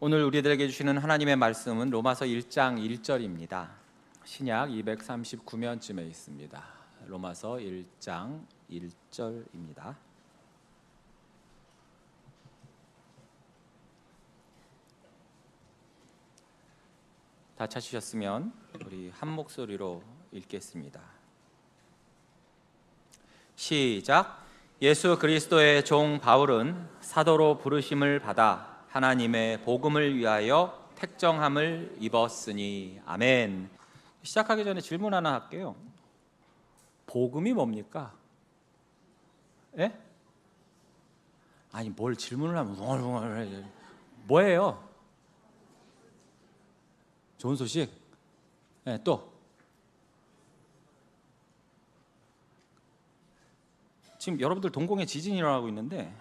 오늘 우리들에게 주시는 하나님의 말씀은 로마서 1장 1절입니다. 신약 239면쯤에 있습니다. 로마서 1장 1절입니다. 다 찾으셨으면 우리 한 목소리로 읽겠습니다. 시작. 예수 그리스도의 종 바울은 사도로 부르심을 받아 하나님의 복음을 위하여 택정함을 입었으니. 아멘. 시작하기 전에 질문 하나 할게요. 복음이 뭡니까? 예? 아니 뭘 질문을 하면 뭐예요? 좋은 소식? 예, 또 지금 여러분들 동공에 지진이 일어나고 있는데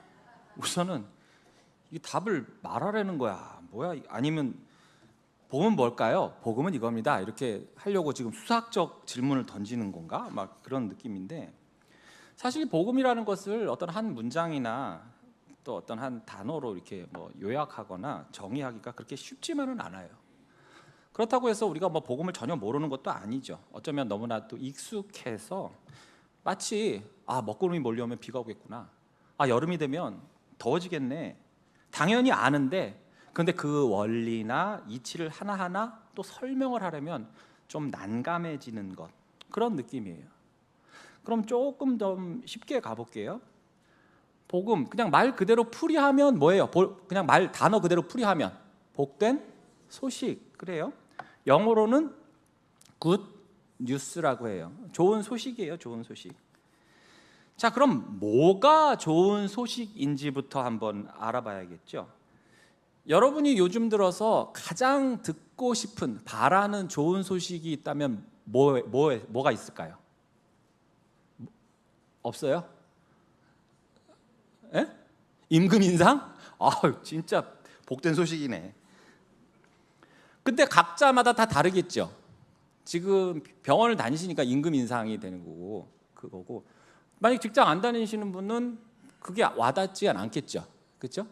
우선은 이 답을 말하라는 거야. 뭐야? 아니면 복음은 뭘까요? 복음은 이겁니다. 이렇게 하려고 지금 수학적 질문을 던지는 건가? 막 그런 느낌인데, 사실 복음이라는 것을 어떤 한 문장이나 또 어떤 한 단어로 이렇게 요약하거나 정의하기가 그렇게 쉽지만은 않아요. 그렇다고 해서 우리가 복음을 전혀 모르는 것도 아니죠. 어쩌면 너무나 또 익숙해서 마치 먹구름이 몰려오면 비가 오겠구나, 여름이 되면 더워지겠네, 당연히 아는데, 근데 그 원리나 이치를 하나하나 또 설명을 하려면 좀 난감해지는 것, 그런 느낌이에요. 그럼 조금 더 쉽게 가볼게요. 복음, 그냥 말 그대로 풀이하면 뭐예요? 그냥 단어 그대로 풀이하면 복된 소식, 그래요. 영어로는 good news라고 해요. 좋은 소식이에요. 좋은 소식. 자, 그럼 뭐가 좋은 소식인지부터 한번 알아봐야겠죠. 여러분이 요즘 들어서 가장 듣고 싶은, 바라는 좋은 소식이 있다면 뭐가 있을까요? 없어요? 에? 임금 인상? 진짜 복된 소식이네. 근데 각자마다 다 다르겠죠. 지금 병원을 다니시니까 임금 인상이 되는 거고, 그거고, 만약 직장 안 다니시는 분은 그게 와닿지 않겠죠. 그렇죠?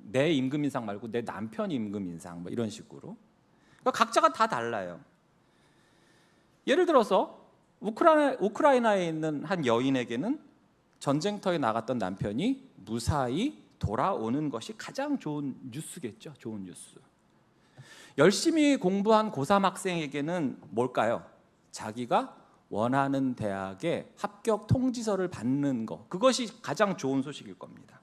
내 임금 인상 말고 내 남편 임금 인상, 이런 식으로. 그러니까 각자가 다 달라요. 예를 들어서 우크라이나에 있는 한 여인에게는 전쟁터에 나갔던 남편이 무사히 돌아오는 것이 가장 좋은 뉴스겠죠. 좋은 뉴스. 열심히 공부한 고3 학생에게는 뭘까요? 자기가 원하는 대학에 합격 통지서를 받는 것, 그것이 가장 좋은 소식일 겁니다.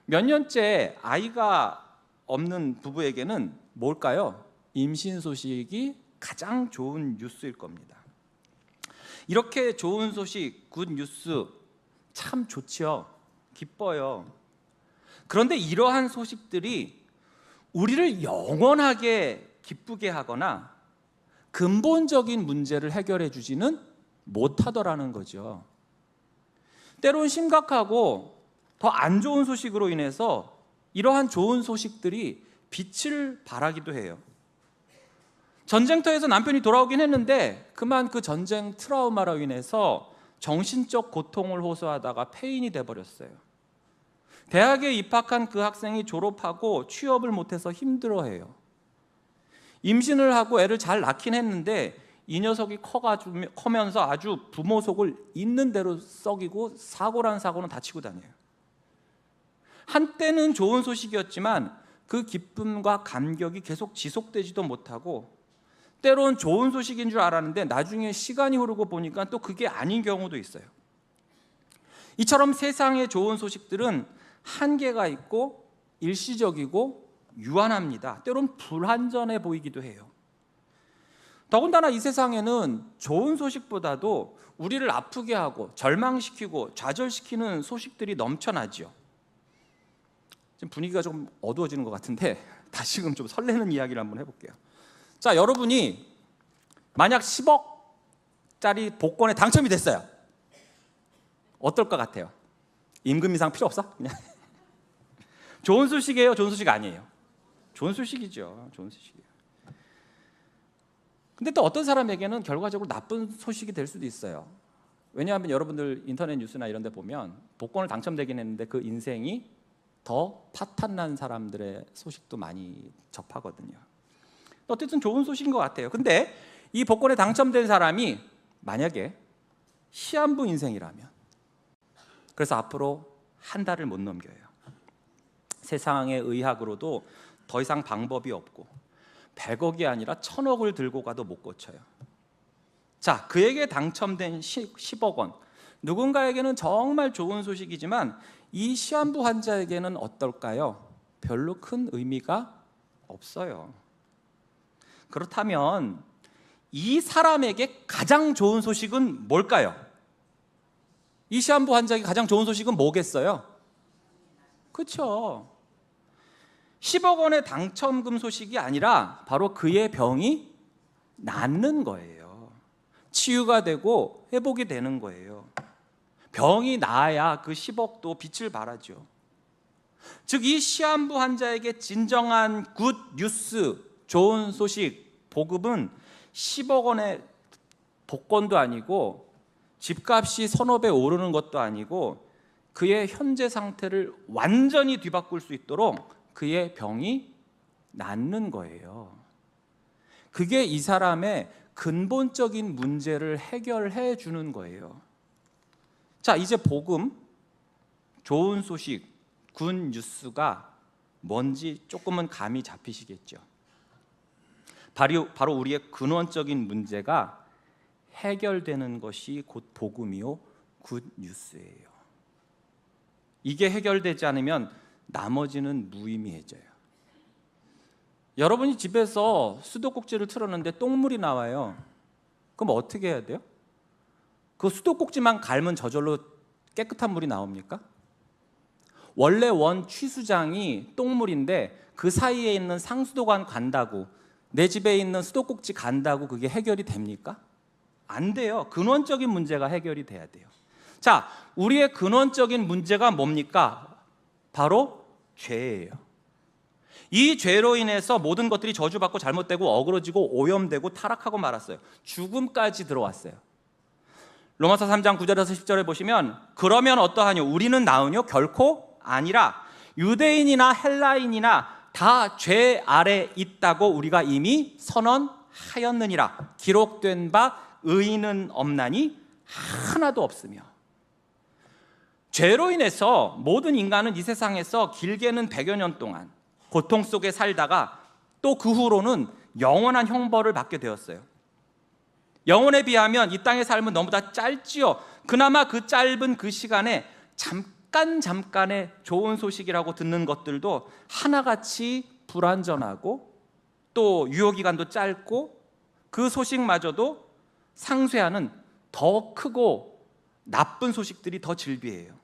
몇 년째 아이가 없는 부부에게는 뭘까요? 임신 소식이 가장 좋은 뉴스일 겁니다. 이렇게 좋은 소식, 굿 뉴스, 참 좋죠. 기뻐요. 그런데 이러한 소식들이 우리를 영원하게 기쁘게 하거나 근본적인 문제를 해결해 주지는 못하더라는 거죠. 때론 심각하고 더 안 좋은 소식으로 인해서 이러한 좋은 소식들이 빛을 발하기도 해요. 전쟁터에서 남편이 돌아오긴 했는데 그만 그 전쟁 트라우마로 인해서 정신적 고통을 호소하다가 폐인이 돼버렸어요. 대학에 입학한 그 학생이 졸업하고 취업을 못해서 힘들어해요. 임신을 하고 애를 잘 낳긴 했는데 이 녀석이 커면서 아주 부모 속을 있는 대로 썩이고 사고란 사고는 다치고 다녀요. 한때는 좋은 소식이었지만 그 기쁨과 감격이 계속 지속되지도 못하고, 때론 좋은 소식인 줄 알았는데 나중에 시간이 흐르고 보니까 또 그게 아닌 경우도 있어요. 이처럼 세상의 좋은 소식들은 한계가 있고 일시적이고 유한합니다. 때론 불완전해 보이기도 해요. 더군다나 이 세상에는 좋은 소식보다도 우리를 아프게 하고 절망시키고 좌절시키는 소식들이 넘쳐나죠. 지금 분위기가 좀 어두워지는 것 같은데 다시금 좀 설레는 이야기를 한번 해볼게요. 자, 여러분이 만약 10억짜리 복권에 당첨이 됐어요. 어떨 것 같아요? 임금 인상 필요 없어? 그냥 좋은 소식이에요? 좋은 소식 아니에요? 좋은 소식이죠. 좋은 소식이에요. 근데 또 어떤 사람에게는 결과적으로 나쁜 소식이 될 수도 있어요. 왜냐하면 여러분들 인터넷 뉴스나 이런 데 보면 복권을 당첨되긴 했는데 그 인생이 더 파탄난 사람들의 소식도 많이 접하거든요. 어쨌든 좋은 소식인 것 같아요. 근데 이 복권에 당첨된 사람이 만약에 시한부 인생이라면, 그래서 앞으로 한 달을 못 넘겨요. 세상의 의학으로도 더 이상 방법이 없고 100억이 아니라 1000억을 들고 가도 못 고쳐요. 자, 그에게 당첨된 10억 원, 누군가에게는 정말 좋은 소식이지만 이 시한부 환자에게는 어떨까요? 별로 큰 의미가 없어요. 그렇다면 이 사람에게 가장 좋은 소식은 뭘까요? 이 시한부 환자에게 가장 좋은 소식은 뭐겠어요? 그렇죠. 10억 원의 당첨금 소식이 아니라 바로 그의 병이 낫는 거예요. 치유가 되고 회복이 되는 거예요. 병이 나아야 그 10억도 빛을 발하죠. 즉 이 시한부 환자에게 진정한 굿 뉴스, 좋은 소식, 복음은 10억 원의 복권도 아니고 집값이 서너 배 오르는 것도 아니고 그의 현재 상태를 완전히 뒤바꿀 수 있도록 그의 병이 낫는 거예요. 그게 이 사람의 근본적인 문제를 해결해 주는 거예요. 자, 이제 복음, 좋은 소식, 굿 뉴스가 뭔지 조금은 감이 잡히시겠죠. 바로 우리의 근원적인 문제가 해결되는 것이 곧 복음이요 굿 뉴스예요. 이게 해결되지 않으면 나머지는 무의미해져요. 여러분이 집에서 수도꼭지를 틀었는데 똥물이 나와요. 그럼 어떻게 해야 돼요? 그 수도꼭지만 갈면 저절로 깨끗한 물이 나옵니까? 원래 원 취수장이 똥물인데 그 사이에 있는 상수도관 간다고, 내 집에 있는 수도꼭지 간다고 그게 해결이 됩니까? 안 돼요. 근원적인 문제가 해결이 돼야 돼요. 자, 우리의 근원적인 문제가 뭡니까? 바로 죄예요. 이 죄로 인해서 모든 것들이 저주받고 잘못되고 어그러지고 오염되고 타락하고 말았어요. 죽음까지 들어왔어요. 로마서 3장 9절에서 10절에 보시면 그러면 어떠하뇨? 우리는 나으뇨? 결코 아니라 유대인이나 헬라인이나 다 죄 아래 있다고 우리가 이미 선언하였느니라. 기록된 바 의인은 없나니 하나도 없으며. 죄로 인해서 모든 인간은 이 세상에서 길게는 100여 년 동안 고통 속에 살다가 또 그 후로는 영원한 형벌을 받게 되었어요. 영혼에 비하면 이 땅의 삶은 너무나 짧지요. 그나마 그 짧은 그 시간에 잠깐의 좋은 소식이라고 듣는 것들도 하나같이 불완전하고 또 유효기간도 짧고 그 소식마저도 상쇄하는 더 크고 나쁜 소식들이 더 질비해요.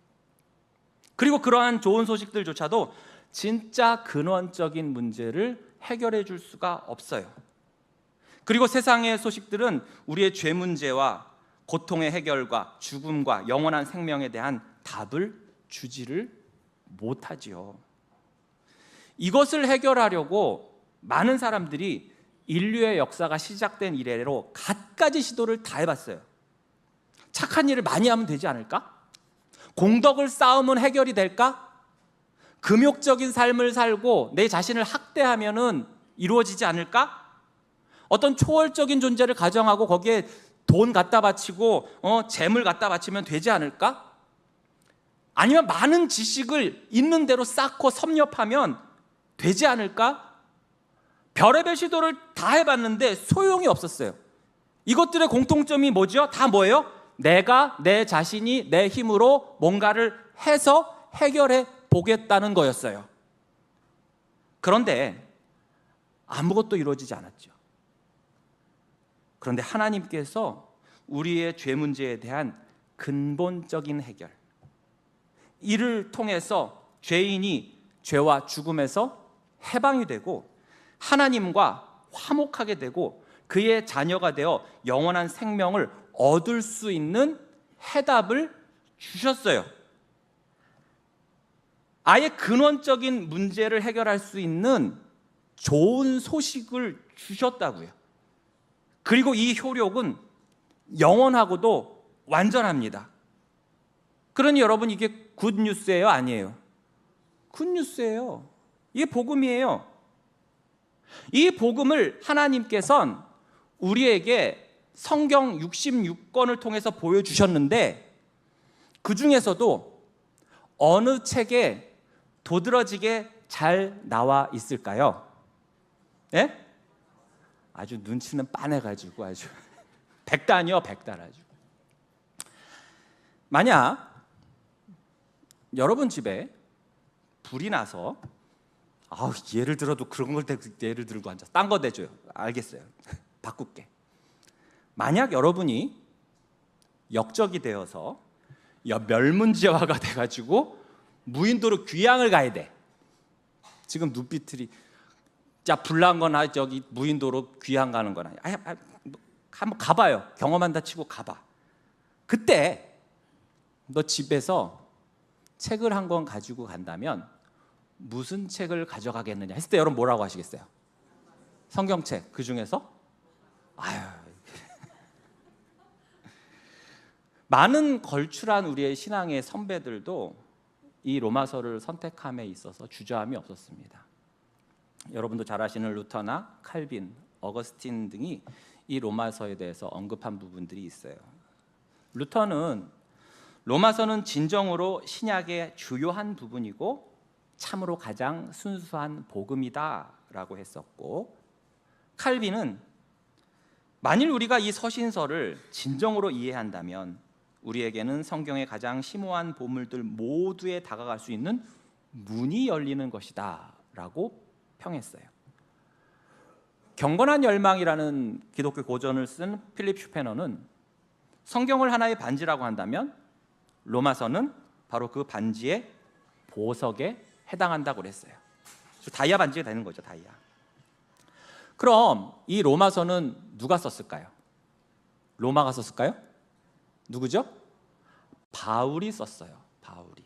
그리고 그러한 좋은 소식들조차도 진짜 근원적인 문제를 해결해 줄 수가 없어요. 그리고 세상의 소식들은 우리의 죄 문제와 고통의 해결과 죽음과 영원한 생명에 대한 답을 주지를 못하지요. 이것을 해결하려고 많은 사람들이 인류의 역사가 시작된 이래로 갖가지 시도를 다 해봤어요. 착한 일을 많이 하면 되지 않을까? 공덕을 쌓으면 해결이 될까? 금욕적인 삶을 살고 내 자신을 학대하면은 이루어지지 않을까? 어떤 초월적인 존재를 가정하고 거기에 돈 갖다 바치고 재물 갖다 바치면 되지 않을까? 아니면 많은 지식을 있는 대로 쌓고 섭렵하면 되지 않을까? 별의별 시도를 다 해봤는데 소용이 없었어요. 이것들의 공통점이 뭐죠? 다 뭐예요? 내가 내 자신이 내 힘으로 뭔가를 해서 해결해 보겠다는 거였어요. 그런데 아무것도 이루어지지 않았죠. 그런데 하나님께서 우리의 죄 문제에 대한 근본적인 해결, 이를 통해서 죄인이 죄와 죽음에서 해방이 되고 하나님과 화목하게 되고 그의 자녀가 되어 영원한 생명을 얻을 수 있는 해답을 주셨어요. 아예 근원적인 문제를 해결할 수 있는 좋은 소식을 주셨다고요. 그리고 이 효력은 영원하고도 완전합니다. 그러니 여러분, 이게 굿뉴스예요, 아니에요? 굿뉴스예요. 이게 복음이에요. 이 복음을 하나님께서는 우리에게 성경 66권을 통해서 보여주셨는데, 그 중에서도 어느 책에 도드라지게 잘 나와 있을까요? 예? 아주 눈치는 빤해가지고 아주 백단이요, 백단 아주. 만약 여러분 집에 불이 나서, 예를 들어도 그런 걸 예를 들고 앉아, 딴 거 대줘요. 알겠어요. 바꿀게. 만약 여러분이 역적이 되어서 멸문지화가 돼가지고 무인도로 귀향을 가야 돼. 지금 눈빛들이, 자, 불난 거나 저기 무인도로 귀향 가는 거나, 한번 가봐요. 경험한다 치고 가봐. 그때 너 집에서 책을 한 권 가지고 간다면 무슨 책을 가져가겠느냐 했을 때 여러분 뭐라고 하시겠어요? 성경책. 그 중에서 많은 걸출한 우리의 신앙의 선배들도 이 로마서를 선택함에 있어서 주저함이 없었습니다. 여러분도 잘 아시는 루터나 칼빈, 어거스틴 등이 이 로마서에 대해서 언급한 부분들이 있어요. 루터는 로마서는 진정으로 신약의 주요한 부분이고 참으로 가장 순수한 복음이다라고 했었고, 칼빈은 만일 우리가 이 서신서를 진정으로 이해한다면 우리에게는 성경의 가장 심오한 보물들 모두에 다가갈 수 있는 문이 열리는 것이다 라고 평했어요. 경건한 열망이라는 기독교 고전을 쓴 필립 슈페너는 성경을 하나의 반지라고 한다면 로마서는 바로 그 반지의 보석에 해당한다고 그랬어요. 다이아 반지가 되는 거죠, 다이아. 그럼 이 로마서는 누가 썼을까요? 로마가 썼을까요? 누구죠? 바울이 썼어요. 바울이.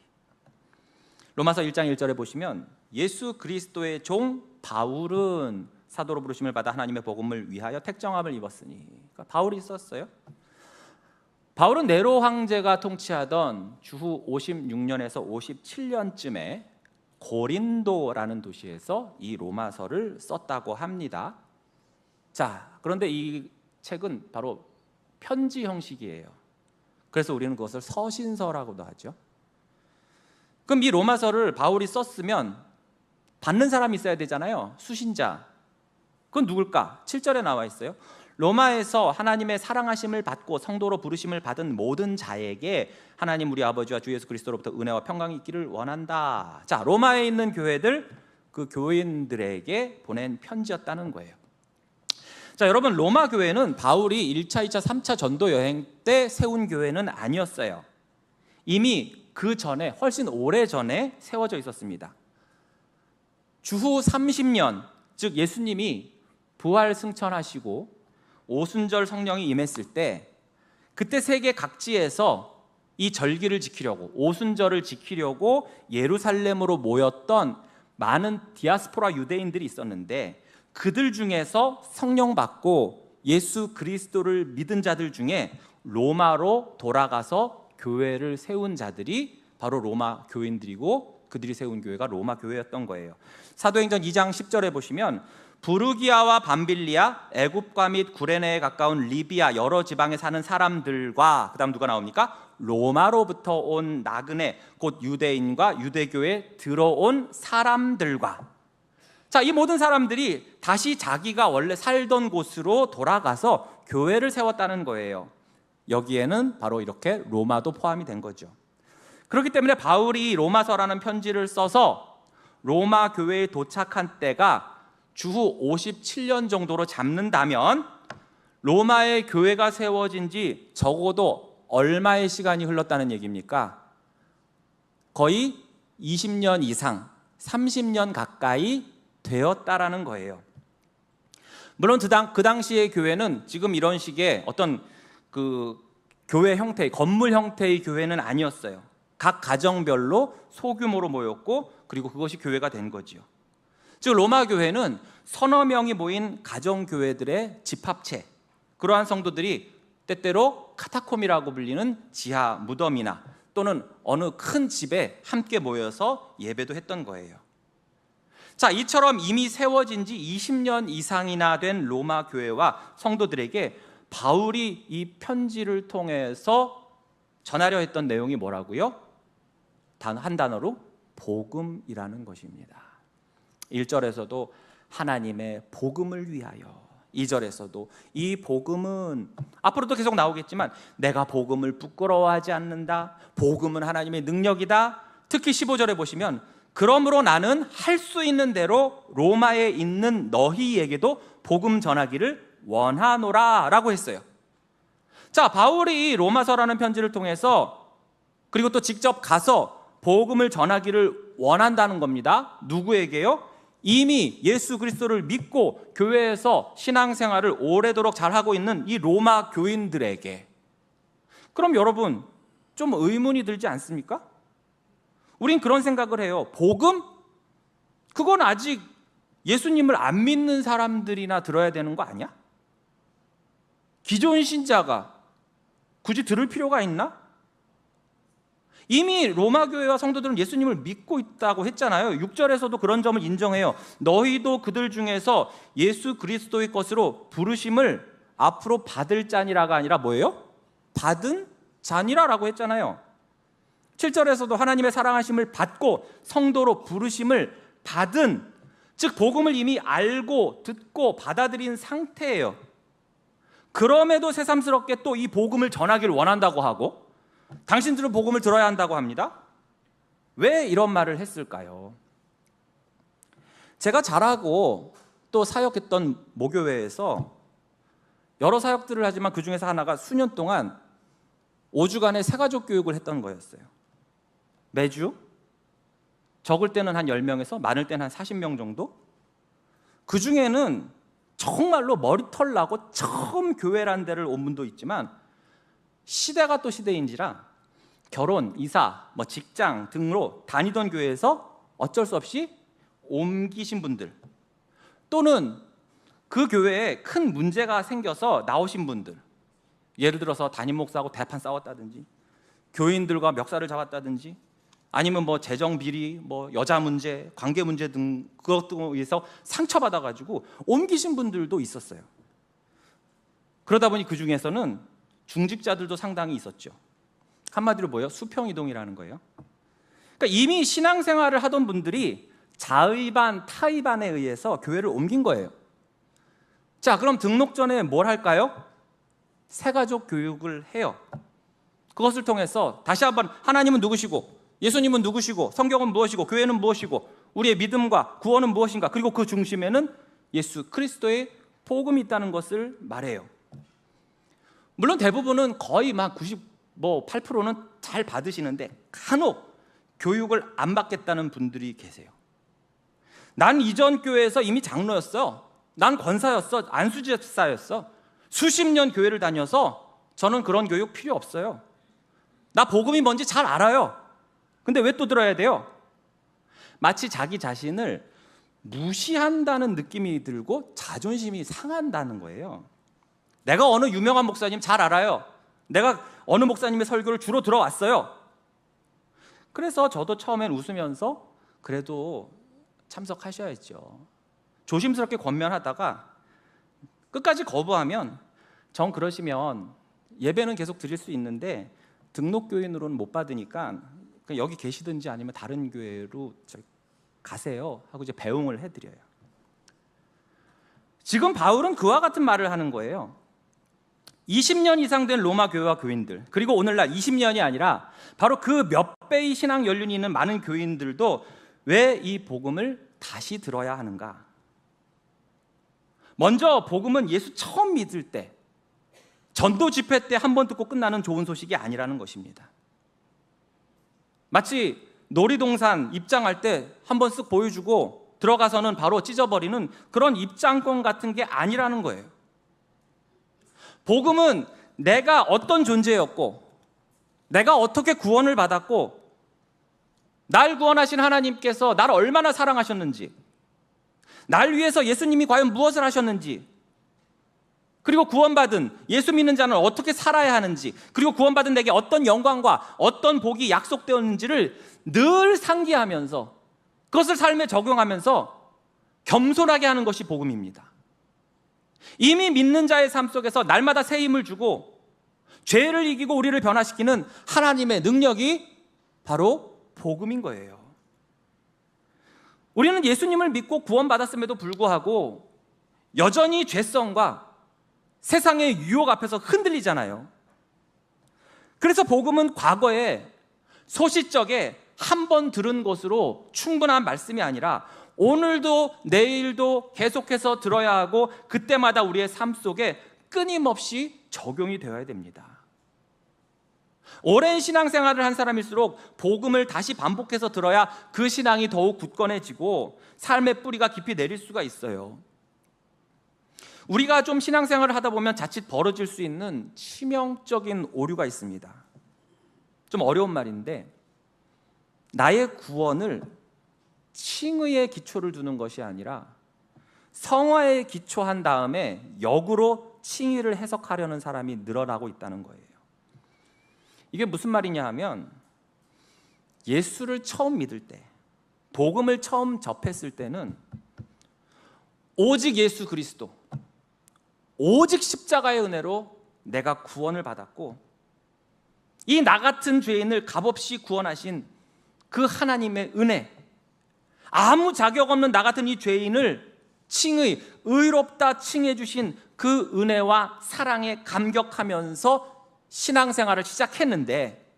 로마서 1장 1절에 보시면 예수 그리스도의 종 바울은 사도로 부르심을 받아 하나님의 복음을 위하여 택정함을 입었으니. 그러니까 바울이 썼어요. 바울은 네로 황제가 통치하던 주후 56년에서 57년쯤에 고린도라는 도시에서 이 로마서를 썼다고 합니다. 자, 그런데 이 책은 바로 편지 형식이에요. 그래서 우리는 그것을 서신서라고도 하죠. 그럼 이 로마서를 바울이 썼으면 받는 사람이 있어야 되잖아요. 수신자. 그건 누굴까? 7절에 나와 있어요. 로마에서 하나님의 사랑하심을 받고 성도로 부르심을 받은 모든 자에게 하나님 우리 아버지와 주 예수 그리스도로부터 은혜와 평강이 있기를 원한다. 자, 로마에 있는 교회들, 그 교인들에게 보낸 편지였다는 거예요. 자, 여러분, 로마 교회는 바울이 1차, 2차, 3차 전도 여행 때 세운 교회는 아니었어요. 이미 그 전에, 훨씬 오래 전에 세워져 있었습니다. 주후 30년, 즉 예수님이 부활 승천하시고 오순절 성령이 임했을 때, 그때 세계 각지에서 이 절기를 지키려고, 오순절을 지키려고 예루살렘으로 모였던 많은 디아스포라 유대인들이 있었는데, 그들 중에서 성령 받고 예수 그리스도를 믿은 자들 중에 로마로 돌아가서 교회를 세운 자들이 바로 로마 교인들이고, 그들이 세운 교회가 로마 교회였던 거예요. 사도행전 2장 10절에 보시면 부르기아와 밤빌리아, 애굽과 및 구레네에 가까운 리비아 여러 지방에 사는 사람들과, 그 다음 누가 나옵니까? 로마로부터 온 나그네, 곧 유대인과 유대교에 들어온 사람들과. 자, 이 모든 사람들이 다시 자기가 원래 살던 곳으로 돌아가서 교회를 세웠다는 거예요. 여기에는 바로 이렇게 로마도 포함이 된 거죠. 그렇기 때문에 바울이 로마서라는 편지를 써서 로마 교회에 도착한 때가 주후 57년 정도로 잡는다면 로마의 교회가 세워진 지 적어도 얼마의 시간이 흘렀다는 얘기입니까? 거의 20년 이상, 30년 가까이 되었다라는 거예요. 물론 그 당시의 교회는 지금 이런 식의 어떤 그 교회 형태, 건물 형태의 교회는 아니었어요. 각 가정별로 소규모로 모였고, 그리고 그것이 교회가 된 거지요. 즉 로마 교회는 서너 명이 모인 가정교회들의 집합체, 그러한 성도들이 때때로 카타콤이라고 불리는 지하 무덤이나 또는 어느 큰 집에 함께 모여서 예배도 했던 거예요. 자, 이처럼 이미 세워진 지 20년 이상이나 된 로마 교회와 성도들에게 바울이 이 편지를 통해서 전하려 했던 내용이 뭐라고요? 단 한 단어로 복음이라는 것입니다. 1절에서도 하나님의 복음을 위하여, 2절에서도 이 복음은 앞으로도 계속 나오겠지만 내가 복음을 부끄러워하지 않는다, 복음은 하나님의 능력이다. 특히 15절에 보시면 그러므로 나는 할 수 있는 대로 로마에 있는 너희에게도 복음 전하기를 원하노라 라고 했어요. 자, 바울이 로마서라는 편지를 통해서 그리고 또 직접 가서 복음을 전하기를 원한다는 겁니다. 누구에게요? 이미 예수 그리스도를 믿고 교회에서 신앙생활을 오래도록 잘하고 있는 이 로마 교인들에게. 그럼 여러분 좀 의문이 들지 않습니까? 우린 그런 생각을 해요. 복음? 그건 아직 예수님을 안 믿는 사람들이나 들어야 되는 거 아니야? 기존 신자가 굳이 들을 필요가 있나? 이미 로마 교회와 성도들은 예수님을 믿고 있다고 했잖아요. 6절에서도 그런 점을 인정해요. 너희도 그들 중에서 예수 그리스도의 것으로 부르심을 앞으로 받을 자니라가 아니라 뭐예요? 받은 자니라라고 했잖아요. 7절에서도 하나님의 사랑하심을 받고 성도로 부르심을 받은, 즉 복음을 이미 알고 듣고 받아들인 상태예요. 그럼에도 새삼스럽게 또 이 복음을 전하기를 원한다고 하고 당신들은 복음을 들어야 한다고 합니다. 왜 이런 말을 했을까요? 제가 잘하고 또 사역했던 모교회에서 여러 사역들을 하지만 그 중에서 하나가 수년 동안 5주간의 새가족 교육을 했던 거였어요. 매주 적을 때는 한 10명에서 많을 때는 한 40명 정도. 그 중에는 정말로 머리털 나고 처음 교회란 데를 온 분도 있지만 시대가 또 시대인지라 결혼, 이사, 직장 등으로 다니던 교회에서 어쩔 수 없이 옮기신 분들, 또는 그 교회에 큰 문제가 생겨서 나오신 분들, 예를 들어서 담임 목사하고 대판 싸웠다든지 교인들과 멱살을 잡았다든지 아니면 재정 비리, 여자 문제, 관계 문제 등 그것들에 의해서 상처받아가지고 옮기신 분들도 있었어요. 그러다 보니 그 중에서는 중직자들도 상당히 있었죠. 한마디로 뭐예요? 수평이동이라는 거예요. 그러니까 이미 신앙생활을 하던 분들이 자의반, 타의반에 의해서 교회를 옮긴 거예요. 자, 그럼 등록 전에 뭘 할까요? 새가족 교육을 해요. 그것을 통해서 다시 한번 하나님은 누구시고, 예수님은 누구시고, 성경은 무엇이고, 교회는 무엇이고, 우리의 믿음과 구원은 무엇인가, 그리고 그 중심에는 예수 그리스도의 복음이 있다는 것을 말해요. 물론 대부분은 거의 98%는 잘 받으시는데 간혹 교육을 안 받겠다는 분들이 계세요. 난 이전 교회에서 이미 장로였어, 난 권사였어, 안수집사였어, 수십 년 교회를 다녀서 저는 그런 교육 필요 없어요. 나 복음이 뭔지 잘 알아요. 근데 왜 또 들어야 돼요? 마치 자기 자신을 무시한다는 느낌이 들고 자존심이 상한다는 거예요. 내가 어느 유명한 목사님 잘 알아요. 내가 어느 목사님의 설교를 주로 들어왔어요. 그래서 저도 처음엔 웃으면서 그래도 참석하셔야죠, 조심스럽게 권면하다가 끝까지 거부하면 정 그러시면 예배는 계속 드릴 수 있는데 등록교인으로는 못 받으니까 여기 계시든지 아니면 다른 교회로 가세요 하고 이제 배웅을 해드려요. 지금 바울은 그와 같은 말을 하는 거예요. 20년 이상 된 로마 교회와 교인들, 그리고 오늘날 20년이 아니라 바로 그 몇 배의 신앙 연륜이 있는 많은 교인들도 왜 이 복음을 다시 들어야 하는가? 먼저 복음은 예수 처음 믿을 때, 전도 집회 때 한 번 듣고 끝나는 좋은 소식이 아니라는 것입니다. 마치 놀이동산 입장할 때 한 번 쓱 보여주고 들어가서는 바로 찢어버리는 그런 입장권 같은 게 아니라는 거예요. 복음은 내가 어떤 존재였고, 내가 어떻게 구원을 받았고, 날 구원하신 하나님께서 나를 얼마나 사랑하셨는지, 날 위해서 예수님이 과연 무엇을 하셨는지, 그리고 구원받은 예수 믿는 자는 어떻게 살아야 하는지, 그리고 구원받은 내게 어떤 영광과 어떤 복이 약속되었는지를 늘 상기하면서 그것을 삶에 적용하면서 겸손하게 하는 것이 복음입니다. 이미 믿는 자의 삶 속에서 날마다 새 힘을 주고 죄를 이기고 우리를 변화시키는 하나님의 능력이 바로 복음인 거예요. 우리는 예수님을 믿고 구원받았음에도 불구하고 여전히 죄성과 세상의 유혹 앞에서 흔들리잖아요. 그래서 복음은 과거에 소시적에 한 번 들은 것으로 충분한 말씀이 아니라 오늘도 내일도 계속해서 들어야 하고 그때마다 우리의 삶 속에 끊임없이 적용이 되어야 됩니다. 오랜 신앙생활을 한 사람일수록 복음을 다시 반복해서 들어야 그 신앙이 더욱 굳건해지고 삶의 뿌리가 깊이 내릴 수가 있어요. 우리가 좀 신앙생활을 하다 보면 자칫 벌어질 수 있는 치명적인 오류가 있습니다. 좀 어려운 말인데, 나의 구원을 칭의의 기초를 두는 것이 아니라 성화에 기초한 다음에 역으로 칭의를 해석하려는 사람이 늘어나고 있다는 거예요. 이게 무슨 말이냐 하면, 예수를 처음 믿을 때, 복음을 처음 접했을 때는 오직 예수 그리스도, 오직 십자가의 은혜로 내가 구원을 받았고, 이 나 같은 죄인을 값없이 구원하신 그 하나님의 은혜, 아무 자격 없는 나 같은 이 죄인을 칭의, 의롭다 칭해 주신 그 은혜와 사랑에 감격하면서 신앙생활을 시작했는데,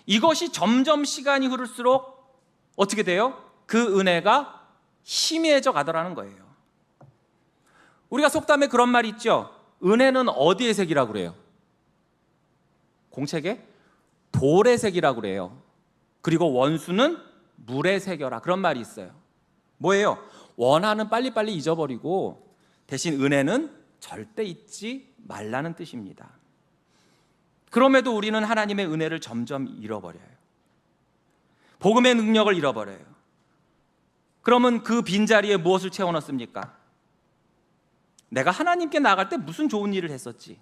이것이 점점 시간이 흐를수록 어떻게 돼요? 그 은혜가 희미해져 가더라는 거예요. 우리가 속담에 그런 말이 있죠. 은혜는 어디의 색이라고 그래요? 공책에 돌의 색이라고 그래요. 그리고 원수는 물의 색이라, 그런 말이 있어요. 뭐예요? 원한은 빨리빨리 잊어버리고 대신 은혜는 절대 잊지 말라는 뜻입니다. 그럼에도 우리는 하나님의 은혜를 점점 잃어버려요. 복음의 능력을 잃어버려요. 그러면 그 빈자리에 무엇을 채워넣습니까? 내가 하나님께 나아갈 때 무슨 좋은 일을 했었지?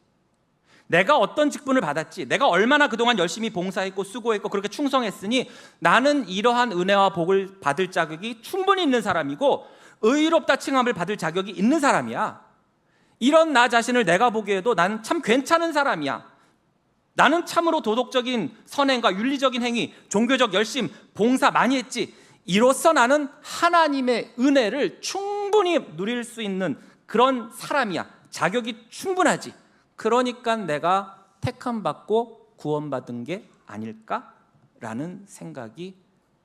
내가 어떤 직분을 받았지? 내가 얼마나 그동안 열심히 봉사했고 수고했고 그렇게 충성했으니 나는 이러한 은혜와 복을 받을 자격이 충분히 있는 사람이고 의롭다 칭함을 받을 자격이 있는 사람이야. 이런 나 자신을 내가 보기에도 난 참 괜찮은 사람이야. 나는 참으로 도덕적인 선행과 윤리적인 행위, 종교적 열심, 봉사 많이 했지. 이로써 나는 하나님의 은혜를 충분히 누릴 수 있는 그런 사람이야. 자격이 충분하지. 그러니까 내가 택함받고 구원받은 게 아닐까라는 생각이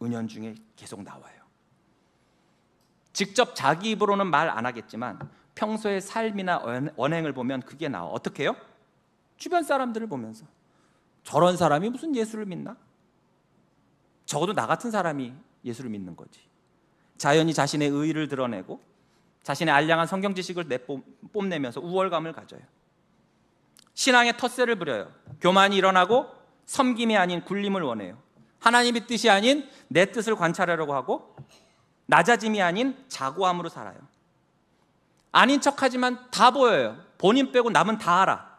은연중에 계속 나와요. 직접 자기 입으로는 말 안 하겠지만 평소의 삶이나 언행을 보면 그게 나와. 어떻게 해요? 주변 사람들을 보면서 저런 사람이 무슨 예수를 믿나? 적어도 나 같은 사람이 예수를 믿는 거지. 자연히 자신의 의의를 드러내고 자신의 알량한 성경 지식을 뽐내면서 우월감을 가져요. 신앙의 텃세를 부려요. 교만이 일어나고 섬김이 아닌 굴림을 원해요. 하나님의 뜻이 아닌 내 뜻을 관찰하려고 하고 낮아짐이 아닌 자고함으로 살아요. 아닌 척하지만 다 보여요. 본인 빼고 남은 다 알아.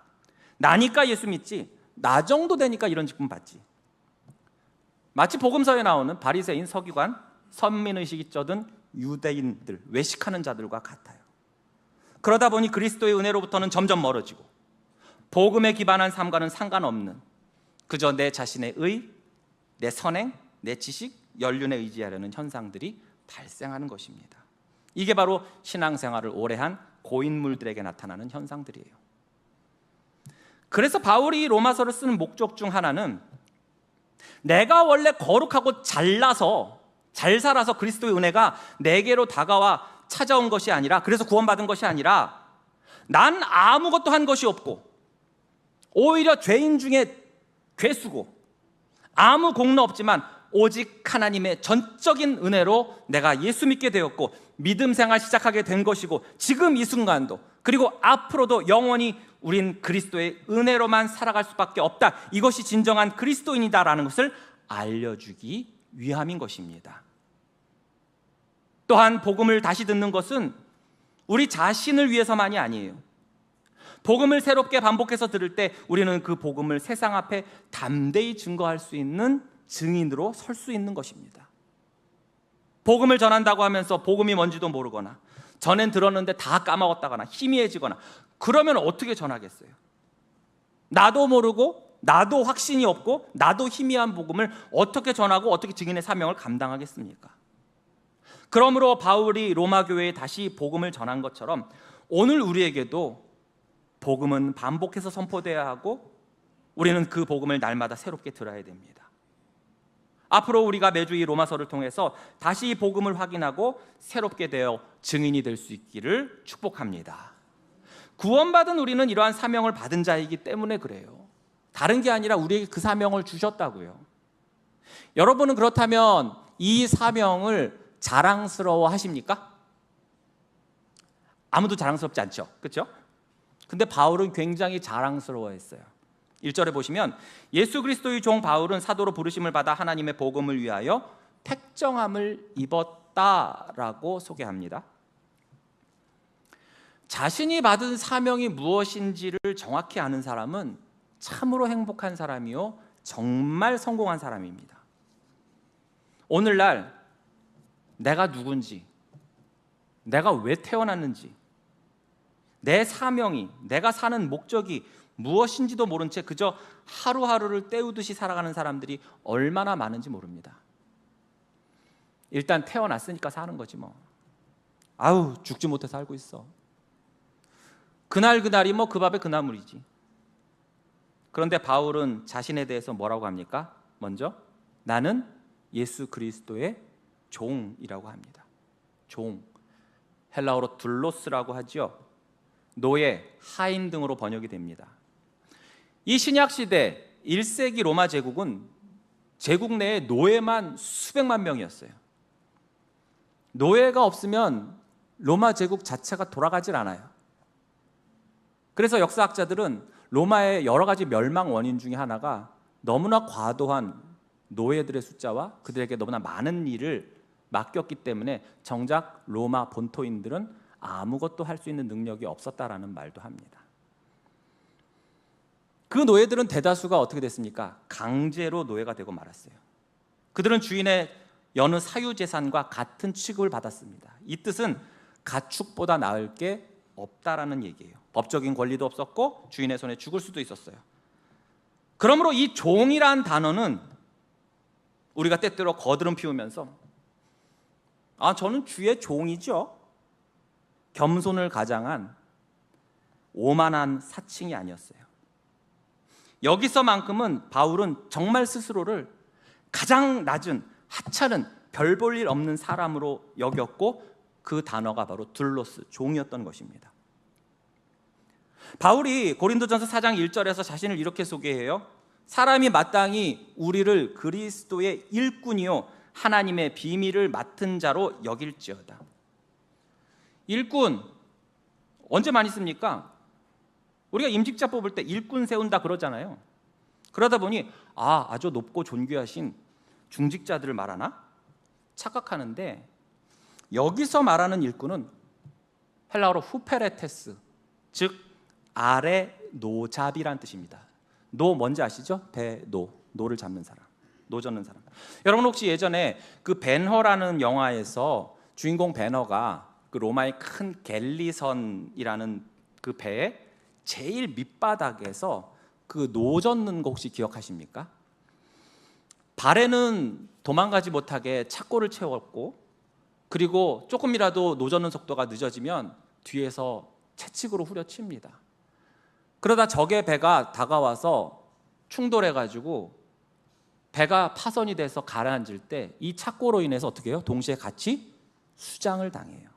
나니까 예수 믿지, 나 정도 되니까 이런 직분 받지. 마치 복음서에 나오는 바리새인, 서기관, 선민의식이 쩌든 유대인들, 외식하는 자들과 같아요. 그러다 보니 그리스도의 은혜로부터는 점점 멀어지고 복음에 기반한 삶과는 상관없는 그저 내 자신의 의, 내 선행, 내 지식, 연륜에 의지하려는 현상들이 발생하는 것입니다. 이게 바로 신앙생활을 오래한 고인물들에게 나타나는 현상들이에요. 그래서 바울이 로마서를 쓰는 목적 중 하나는 내가 원래 거룩하고 잘나서 잘 살아서 그리스도의 은혜가 내게로 다가와 찾아온 것이 아니라, 그래서 구원받은 것이 아니라 난 아무것도 한 것이 없고 오히려 죄인 중에 괴수고 아무 공로 없지만 오직 하나님의 전적인 은혜로 내가 예수 믿게 되었고 믿음 생활 시작하게 된 것이고 지금 이 순간도 그리고 앞으로도 영원히 우린 그리스도의 은혜로만 살아갈 수밖에 없다. 이것이 진정한 그리스도인이다라는 것을 알려주기 위함인 것입니다. 또한 복음을 다시 듣는 것은 우리 자신을 위해서만이 아니에요. 복음을 새롭게 반복해서 들을 때 우리는 그 복음을 세상 앞에 담대히 증거할 수 있는 증인으로 설 수 있는 것입니다. 복음을 전한다고 하면서 복음이 뭔지도 모르거나 전엔 들었는데 다 까먹었다거나 희미해지거나 그러면 어떻게 전하겠어요? 나도 모르고 나도 확신이 없고 나도 희미한 복음을 어떻게 전하고 어떻게 증인의 사명을 감당하겠습니까? 그러므로 바울이 로마 교회에 다시 복음을 전한 것처럼 오늘 우리에게도 복음은 반복해서 선포되어야 하고 우리는 그 복음을 날마다 새롭게 들어야 됩니다. 앞으로 우리가 매주 이 로마서를 통해서 다시 이 복음을 확인하고 새롭게 되어 증인이 될 수 있기를 축복합니다. 구원받은 우리는 이러한 사명을 받은 자이기 때문에 그래요. 다른 게 아니라 우리에게 그 사명을 주셨다고요. 여러분은 그렇다면 이 사명을 자랑스러워 하십니까? 아무도 자랑스럽지 않죠. 그렇죠? 근데 바울은 굉장히 자랑스러워했어요. 1절에 보시면 예수 그리스도의 종 바울은 사도로 부르심을 받아 하나님의 복음을 위하여 택정함을 입었다라고 소개합니다. 자신이 받은 사명이 무엇인지를 정확히 아는 사람은 참으로 행복한 사람이요 정말 성공한 사람입니다. 오늘날 내가 누군지, 내가 왜 태어났는지, 내 사명이, 내가 사는 목적이 무엇인지도 모른 채 그저 하루하루를 때우듯이 살아가는 사람들이 얼마나 많은지 모릅니다. 일단 태어났으니까 사는 거지 뭐. 아우 죽지 못해 살고 있어. 그날이 뭐 그 밥에 그나물이지. 그런데 바울은 자신에 대해서 뭐라고 합니까? 먼저 나는 예수 그리스도의 종이라고 합니다. 종, 헬라어로 둘로스라고 하죠. 노예, 하인 등으로 번역이 됩니다. 이 신약 시대 1세기 로마 제국은 제국 내에 노예만 수백만 명이었어요. 노예가 없으면 로마 제국 자체가 돌아가질 않아요. 그래서 역사학자들은 로마의 여러 가지 멸망 원인 중에 하나가 너무나 과도한 노예들의 숫자와 그들에게 너무나 많은 일을 맡겼기 때문에 정작 로마 본토인들은 아무것도 할 수 있는 능력이 없었다라는 말도 합니다. 그 노예들은 대다수가 어떻게 됐습니까? 강제로 노예가 되고 말았어요. 그들은 주인의 여느 사유재산과 같은 취급을 받았습니다. 이 뜻은 가축보다 나을 게 없다라는 얘기예요. 법적인 권리도 없었고 주인의 손에 죽을 수도 있었어요. 그러므로 이 종이란 단어는 우리가 때때로 거드름 피우면서 저는 주의 종이죠, 겸손을 가장한 오만한 사칭이 아니었어요. 여기서만큼은 바울은 정말 스스로를 가장 낮은 하찮은 별 볼 일 없는 사람으로 여겼고 그 단어가 바로 둘로스, 종이었던 것입니다. 바울이 고린도전서 4장 1절에서 자신을 이렇게 소개해요. 사람이 마땅히 우리를 그리스도의 일꾼이요 하나님의 비밀을 맡은 자로 여길지어다. 일꾼 언제 많이 씁니까? 우리가 임직자 뽑을 때 일꾼 세운다 그러잖아요. 그러다 보니 아주 높고 존귀하신 중직자들을 말하나 착각하는데, 여기서 말하는 일꾼은 헬라어로 후페레테스, 즉 아래 노잡이란 뜻입니다. 노 뭔지 아시죠? 노를 잡는 사람, 노 젓는 사람. 여러분 혹시 예전에 그 벤허라는 영화에서 주인공 벤허가 그 로마의 큰 갤리선이라는 그 배의 제일 밑바닥에서 그 노 젓는 거 혹시 기억하십니까? 발에는 도망가지 못하게 착고를 채웠고, 그리고 조금이라도 노 젓는 속도가 늦어지면 뒤에서 채찍으로 후려칩니다. 그러다 적의 배가 다가와서 충돌해가지고 배가 파손이 돼서 가라앉을 때 이 착고로 인해서 어떻게 해요? 동시에 같이 수장을 당해요.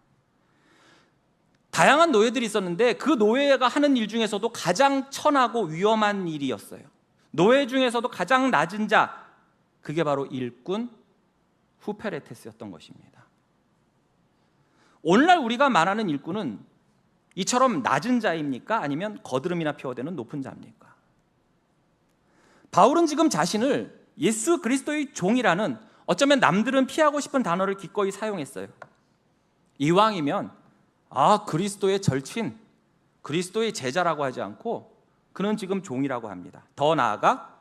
다양한 노예들이 있었는데 그 노예가 하는 일 중에서도 가장 천하고 위험한 일이었어요. 노예 중에서도 가장 낮은 자, 그게 바로 일꾼 후페레테스였던 것입니다. 오늘날 우리가 말하는 일꾼은 이처럼 낮은 자입니까? 아니면 거드름이나 피워대는 높은 자입니까? 바울은 지금 자신을 예수 그리스도의 종이라는, 어쩌면 남들은 피하고 싶은 단어를 기꺼이 사용했어요. 이왕이면 그리스도의 절친, 그리스도의 제자라고 하지 않고 그는 지금 종이라고 합니다. 더 나아가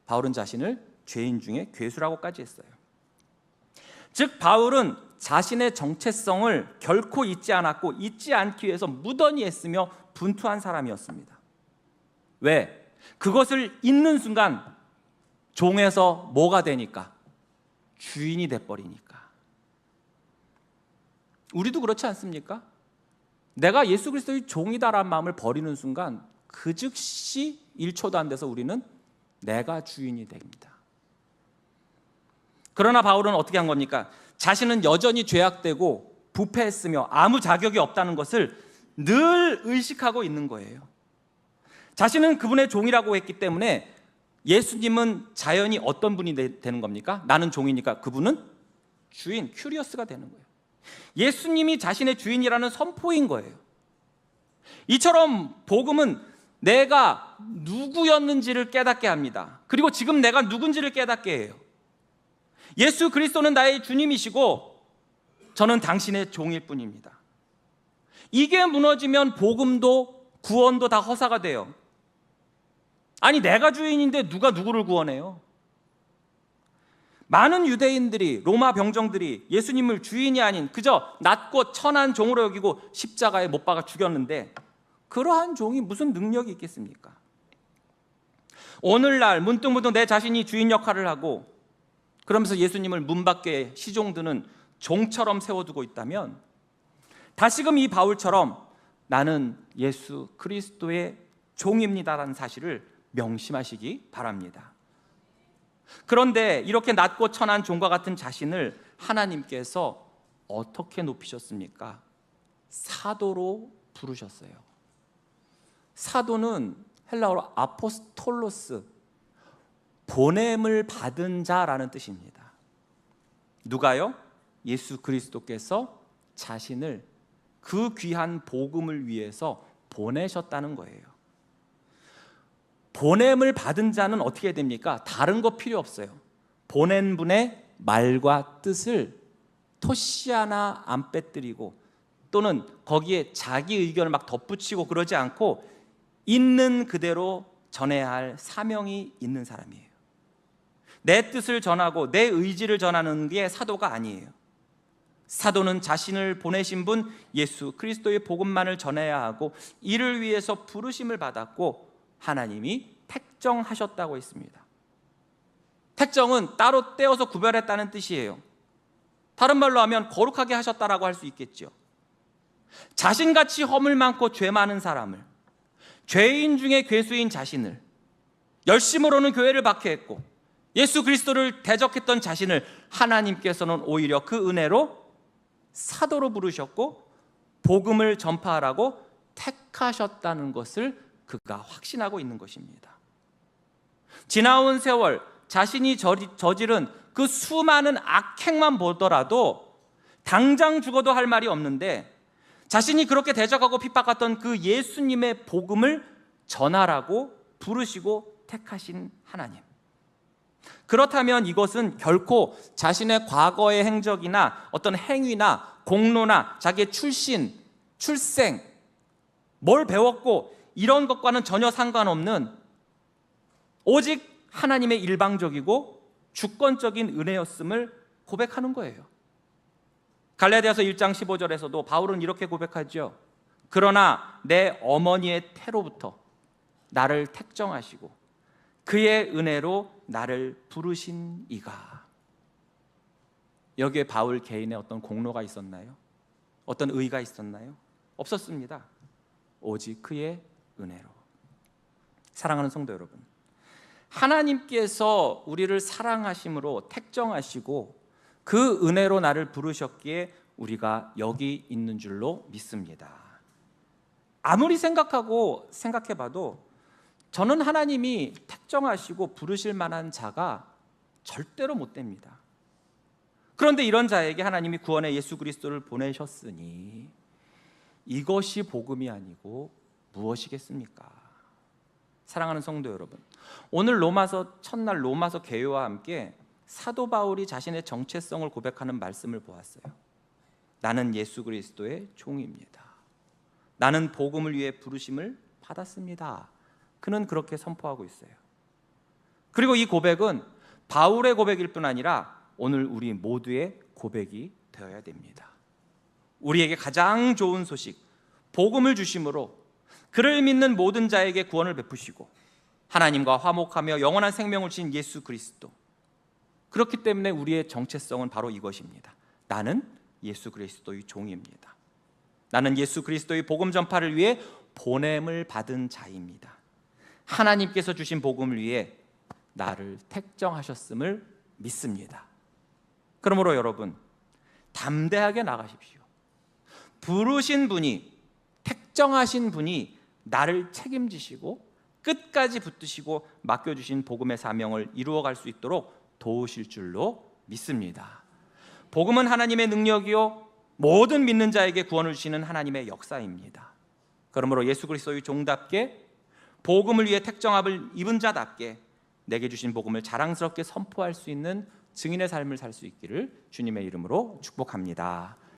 바울은 자신을 죄인 중에 괴수라고까지 했어요. 즉 바울은 자신의 정체성을 결코 잊지 않았고 잊지 않기 위해서 무던히 애쓰며 분투한 사람이었습니다. 왜? 그것을 잊는 순간 종에서 뭐가 되니까? 주인이 돼버리니까. 우리도 그렇지 않습니까? 내가 예수 그리스도의 종이다라는 마음을 버리는 순간 그 즉시 1초도 안 돼서 우리는 내가 주인이 됩니다. 그러나 바울은 어떻게 한 겁니까? 자신은 여전히 죄악되고 부패했으며 아무 자격이 없다는 것을 늘 의식하고 있는 거예요. 자신은 그분의 종이라고 했기 때문에 예수님은 자연히 어떤 분이 되는 겁니까? 나는 종이니까 그분은 주인, 큐리어스가 되는 거예요. 예수님이 자신의 주인이라는 선포인 거예요. 이처럼 복음은 내가 누구였는지를 깨닫게 합니다. 그리고 지금 내가 누군지를 깨닫게 해요. 예수 그리스도는 나의 주님이시고 저는 당신의 종일 뿐입니다. 이게 무너지면 복음도 구원도 다 허사가 돼요. 아니 내가 주인인데 누가 누구를 구원해요? 많은 유대인들이, 로마 병정들이 예수님을 주인이 아닌 그저 낮고 천한 종으로 여기고 십자가에 못 박아 죽였는데 그러한 종이 무슨 능력이 있겠습니까? 오늘날 문득문득 내 자신이 주인 역할을 하고 그러면서 예수님을 문 밖에 시종드는 종처럼 세워두고 있다면 다시금 이 바울처럼 나는 예수 그리스도의 종입니다라는 사실을 명심하시기 바랍니다. 그런데 이렇게 낮고 천한 종과 같은 자신을 하나님께서 어떻게 높이셨습니까? 사도로 부르셨어요. 사도는 헬라어로 아포스톨로스, 보냄을 받은 자라는 뜻입니다. 누가요? 예수 그리스도께서 자신을 그 귀한 복음을 위해서 보내셨다는 거예요. 보냄을 받은 자는 어떻게 됩니까? 다른 거 필요 없어요. 보낸 분의 말과 뜻을 토시 하나 안 빼뜨리고 또는 거기에 자기 의견을 막 덧붙이고 그러지 않고 있는 그대로 전해야 할 사명이 있는 사람이에요. 내 뜻을 전하고 내 의지를 전하는 게 사도가 아니에요. 사도는 자신을 보내신 분 예수 그리스도의 복음만을 전해야 하고 이를 위해서 부르심을 받았고 하나님이 택정하셨다고 했습니다. 택정은 따로 떼어서 구별했다는 뜻이에요. 다른 말로 하면 거룩하게 하셨다라고 할 수 있겠죠. 자신같이 허물 많고 죄 많은 사람을, 죄인 중에 괴수인 자신을, 열심으로는 교회를 박해했고 예수 그리스도를 대적했던 자신을 하나님께서는 오히려 그 은혜로 사도로 부르셨고 복음을 전파하라고 택하셨다는 것을 그가 확신하고 있는 것입니다. 지나온 세월 자신이 저지른 그 수많은 악행만 보더라도 당장 죽어도 할 말이 없는데 자신이 그렇게 대적하고 핍박했던 그 예수님의 복음을 전하라고 부르시고 택하신 하나님. 그렇다면 이것은 결코 자신의 과거의 행적이나 어떤 행위나 공로나 자기의 출신, 출생, 뭘 배웠고 이런 것과는 전혀 상관없는 오직 하나님의 일방적이고 주권적인 은혜였음을 고백하는 거예요. 갈라디아서 1장 15절에서도 바울은 이렇게 고백하죠. 그러나 내 어머니의 태로부터 나를 택정하시고 그의 은혜로 나를 부르신 이가. 여기에 바울 개인의 어떤 공로가 있었나요? 어떤 의가 있었나요? 없었습니다. 오직 그의 은혜로. 사랑하는 성도 여러분, 하나님께서 우리를 사랑하심으로 택정하시고 그 은혜로 나를 부르셨기에 우리가 여기 있는 줄로 믿습니다. 아무리 생각해봐도 저는 하나님이 택정하시고 부르실 만한 자가 절대로 못 됩니다. 그런데 이런 자에게 하나님이 구원의 예수 그리스도를 보내셨으니 이것이 복음이 아니고 무엇이겠습니까? 사랑하는 성도 여러분, 오늘 로마서 첫날 로마서 개요와 함께 사도 바울이 자신의 정체성을 고백하는 말씀을 보았어요. 나는 예수 그리스도의 종입니다. 나는 복음을 위해 부르심을 받았습니다. 그는 그렇게 선포하고 있어요. 그리고 이 고백은 바울의 고백일 뿐 아니라 오늘 우리 모두의 고백이 되어야 됩니다. 우리에게 가장 좋은 소식, 복음을 주심으로 그를 믿는 모든 자에게 구원을 베푸시고 하나님과 화목하며 영원한 생명을 주신 예수 그리스도. 그렇기 때문에 우리의 정체성은 바로 이것입니다. 나는 예수 그리스도의 종입니다. 나는 예수 그리스도의 복음 전파를 위해 보냄을 받은 자입니다. 하나님께서 주신 복음을 위해 나를 택정하셨음을 믿습니다. 그러므로 여러분, 담대하게 나가십시오. 부르신 분이, 택정하신 분이 나를 책임지시고 끝까지 붙드시고 맡겨주신 복음의 사명을 이루어갈 수 있도록 도우실 줄로 믿습니다. 복음은 하나님의 능력이요 모든 믿는 자에게 구원을 주시는 하나님의 역사입니다. 그러므로 예수 그리스도의 종답게 복음을 위해 택정함을 입은 자답게 내게 주신 복음을 자랑스럽게 선포할 수 있는 증인의 삶을 살 수 있기를 주님의 이름으로 축복합니다.